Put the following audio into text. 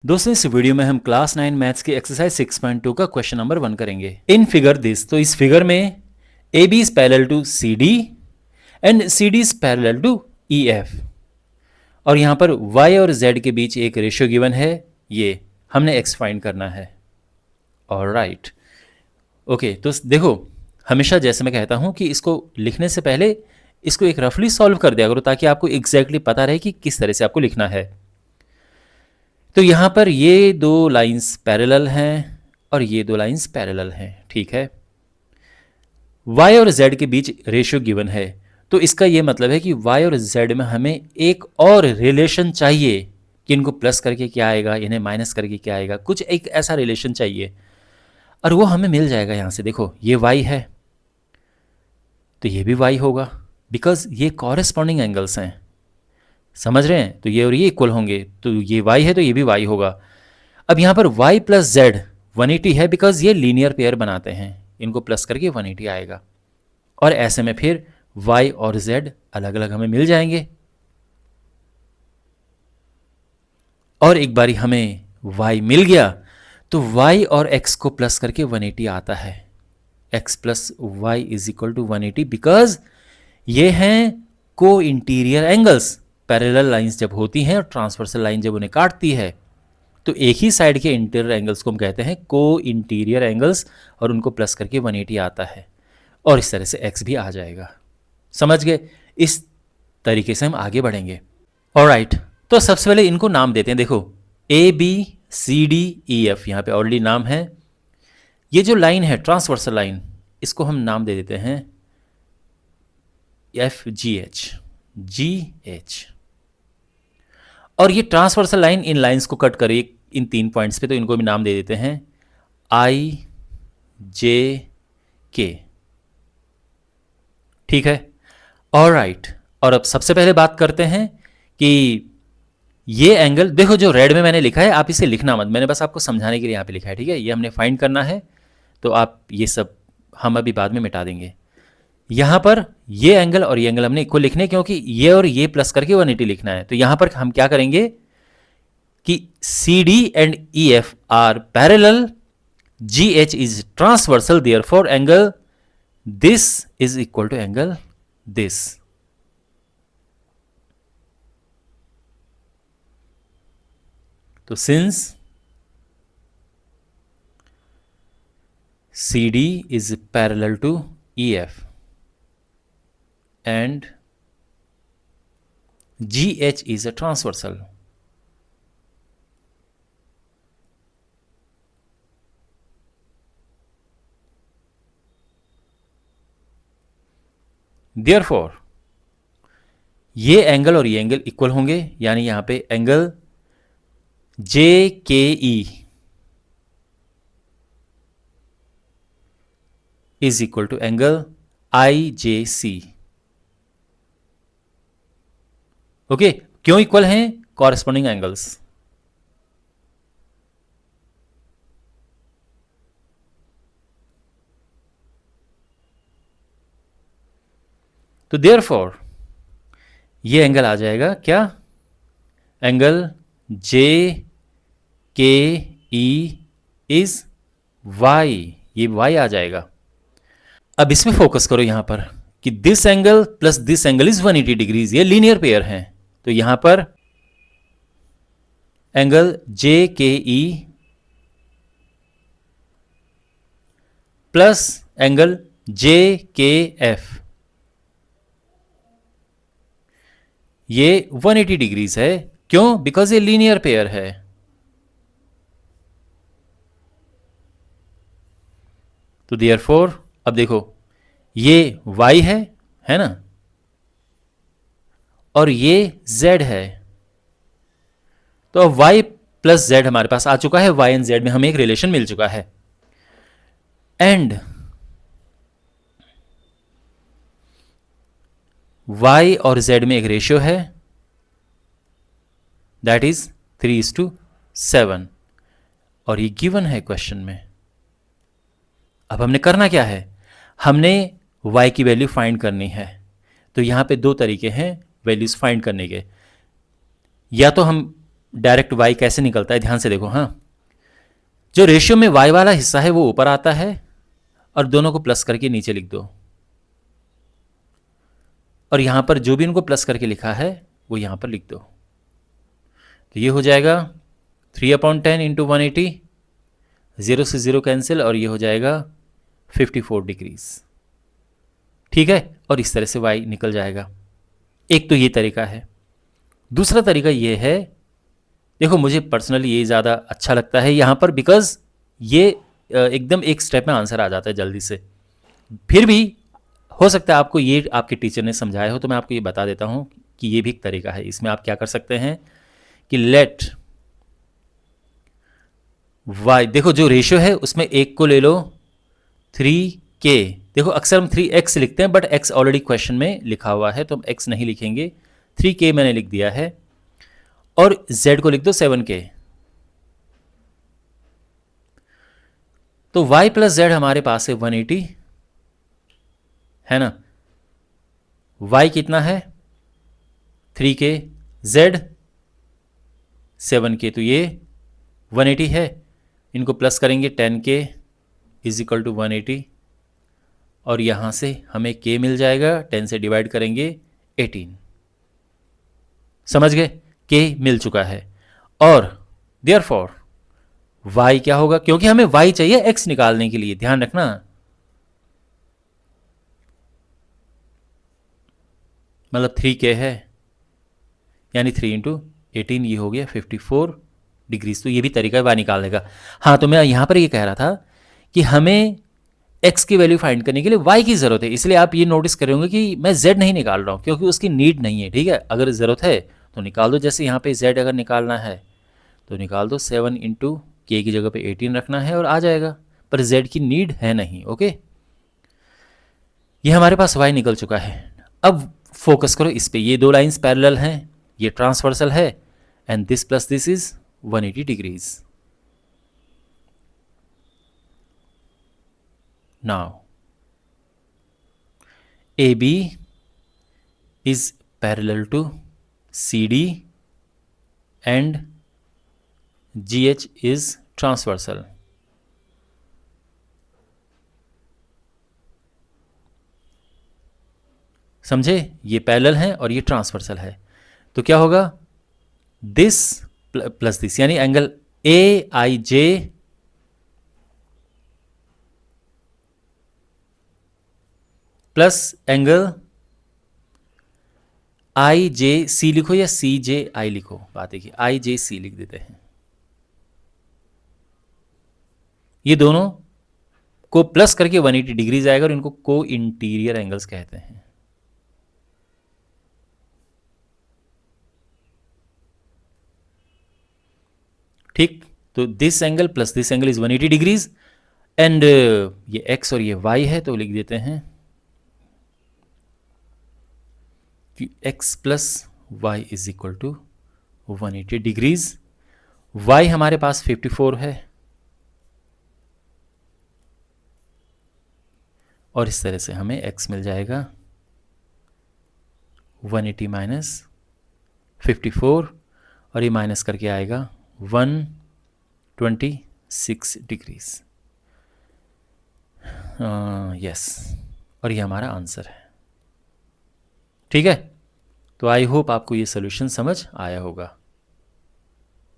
दोस्तों इस वीडियो में हम क्लास 9 मैथ्स के एक्सरसाइज 6.2 का क्वेश्चन नंबर 1 करेंगे। इन फिगर दिस, तो इस फिगर में A B is parallel to C D and C D is parallel to E F, और यहाँ पर y और z के बीच एक रेशियो गिवन है, ये हमने x फाइंड करना है। ऑलराइट, ओके, तो देखो हमेशा जैसे मैं कहता हूँ कि इसको लिखने से पहले इसको एक रफली सॉल्व कर दिया करो ताकि आपको एग्जैक्टली पता रहे कि किस तरह से आपको लिखना है। तो यहाँ पर ये दो लाइंस पैरेलल हैं और ये दो लाइंस पैरेलल हैं, ठीक है। y और z के बीच रेशियो गिवन है, तो इसका ये मतलब है कि y और z में हमें एक और रिलेशन चाहिए कि इनको प्लस करके क्या आएगा, इन्हें माइनस करके क्या आएगा, कुछ एक ऐसा रिलेशन चाहिए, और वो हमें मिल जाएगा। यहाँ से देखो ये y है तो ये भी y होगा, बिकॉज ये कॉरेस्पॉन्डिंग एंगल्स हैं, समझ रहे हैं। तो ये और ये इक्वल होंगे, तो ये y है तो ये भी y होगा। अब यहाँ पर y प्लस z 180 है, बिकॉज ये लीनियर पेयर बनाते हैं, इनको प्लस करके 180 आएगा, और ऐसे में फिर y और z अलग अलग हमें मिल जाएंगे। और एक बारी हमें y मिल गया तो y और x को प्लस करके 180 आता है। x plus y is equal to 180, because ये हैं को इंटीरियर एंगल्स। पैरेलल लाइंस जब होती हैं और ट्रांसवर्सल लाइन जब उन्हें काटती है तो एक ही साइड के इंटीरियर एंगल्स को हम कहते हैं को इंटीरियर एंगल्स, और उनको प्लस करके 180 आता है, और इस तरह से x भी आ जाएगा। समझ गए? इस तरीके से हम आगे बढ़ेंगे। ऑलराइट, तो सबसे पहले इनको नाम देते हैं। देखो A B C D E F, यहाँ पे ऑलरेडी नाम है। ये जो लाइन है ट्रांसवर्सल लाइन, इसको हम नाम दे देते हैं एफ जी एच। और ये ट्रांसवर्सल लाइन इन लाइंस को कट करे इन 3 पॉइंट्स पे, तो इनको भी नाम दे देते हैं आई जे के, ठीक है। ऑलराइट, और अब सबसे पहले बात करते हैं कि ये एंगल, देखो जो रेड में मैंने लिखा है आप इसे लिखना मत, मैंने बस आपको समझाने के लिए यहाँ पे लिखा है, ठीक है। ये हमने फाइंड करना है, तो आप ये सब हम अभी बाद में मिटा देंगे। यहाँ पर ये एंगल और ये एंगल हमने इक्वल लिखने, क्योंकि ये और ये प्लस करके 180 लिखना है। तो यहाँ पर हम क्या करेंगे कि C D and E F are parallel, G H is transversal, therefore angle this is equal to angle this. तो since C D is parallel to E F and GH is a transversal, therefore ये angle और ये angle equal होंगे, यानी यहां पे angle JKE is equal to angle IJC। Okay, क्यों equal हैं? Corresponding angles. तो देयरफॉर ये एंगल आ जाएगा क्या? एंगल JKE इज Y, ये Y आ जाएगा। अब इसमें फोकस करो यहां पर कि this angle plus this angle is 180 degrees, ये लीनियर पेयर हैं। तो यहां पर angle JKE plus angle JKF, ये 180 डिग्रीज है। क्यों? बिकॉज ये लीनियर पेयर है। तो देयरफॉर अब देखो ये y है ना, और ये z है, तो अब y प्लस z हमारे पास आ चुका है, y एंड z में हमें एक रिलेशन मिल चुका है। एंड y और z में एक रेशियो है, दैट इज 3:7, और ये गिवन है क्वेश्चन में। अब हमने करना क्या है? हमने y की वैल्यू फाइंड करनी है। तो यहाँ पे दो तरीके हैं वैल्यूज फाइंड करने के। या तो हम डायरेक्ट y कैसे निकलता है, ध्यान से देखो। हाँ, जो रेशियो में y वाला हिस्सा है वो ऊपर आता है और दोनों को प्लस करके नीचे लिख दो, और यहां पर जो भी इनको प्लस करके लिखा है वो यहां पर लिख दो। तो ये हो जाएगा 3/10 इंटू 180, 0 से 0 कैंसिल, और ये हो जाएगा 54 डिग्रीज। ठीक है, और इस तरह से y निकल जाएगा। एक तो ये तरीका है। दूसरा तरीका ये है, देखो मुझे पर्सनली ये ज़्यादा अच्छा लगता है यहाँ पर, बिकॉज ये एकदम एक स्टेप में आंसर आ जाता है जल्दी से। फिर भी हो सकता है आपको ये आपके टीचर ने समझाया हो, तो मैं आपको ये बता देता हूँ कि ये भी एक तरीका है। इसमें आप क्या कर सकते हैं कि लेट y, देखो जो रेशियो है उसमें एक को ले लो 3k। देखो अक्सर हम 3x लिखते हैं, बट x ऑलरेडी क्वेश्चन में लिखा हुआ है तो हम x नहीं लिखेंगे, 3k मैंने लिख दिया है, और z को लिख दो 7k। तो y प्लस z हमारे पास है 180, है ना। y कितना है 3k, z 7k, तो ये 180 है। इनको प्लस करेंगे 10k इज इक्वल टू 180, और यहाँ से हमें k मिल जाएगा, 10 से डिवाइड करेंगे 18। समझ गए, k मिल चुका है। और देयरफॉर y क्या होगा, क्योंकि हमें y चाहिए x निकालने के लिए, ध्यान रखना। मतलब 3k है, यानी 3 इंटू 18, ये हो गया 54 डिग्रीज। तो ये भी तरीका है y निकालने का। हाँ, तो मैं यहाँ पर ये कह रहा था कि हमें x की वैल्यू फाइंड करने के लिए y की ज़रूरत है, इसलिए आप ये नोटिस करेंगे कि मैं z नहीं निकाल रहा हूँ, क्योंकि उसकी नीड नहीं है। ठीक है, अगर ज़रूरत है तो निकाल दो। जैसे यहाँ पे z अगर निकालना है तो निकाल दो, 7 इंटू k की जगह पे 18 रखना है और आ जाएगा, पर z की नीड है नहीं। ओके, ये हमारे पास y निकल चुका है। अब फोकस करो इस पे, ये दो लाइंस पैरेलल हैं, ये ट्रांसवर्सल है, and this plus this is 180 degrees. Now AB is parallel to CD and GH is transversal. समझे, ये पैरेलल है और ये ट्रांसवर्सल है, तो क्या होगा, दिस प्लस दिस, यानी angle AIJ plus angle IJC लिखो या CJI लिखो, बात देखिए, IJC लिख देते हैं। ये दोनों को प्लस करके 180 डिग्रीज आएगा, और इनको को इंटीरियर एंगल्स कहते हैं। ठीक, तो this angle plus this angle is 180 degrees, and ये x और ये y है, तो लिख देते हैं कि x plus y is equal to 180 degrees. y हमारे पास 54 है, और इस तरह से हमें x मिल जाएगा 180 माइनस 54, और ये माइनस करके आएगा 126 डिग्रीज। यस, और ये हमारा आंसर है। ठीक है, तो आई होप आपको ये सोल्यूशन समझ आया होगा।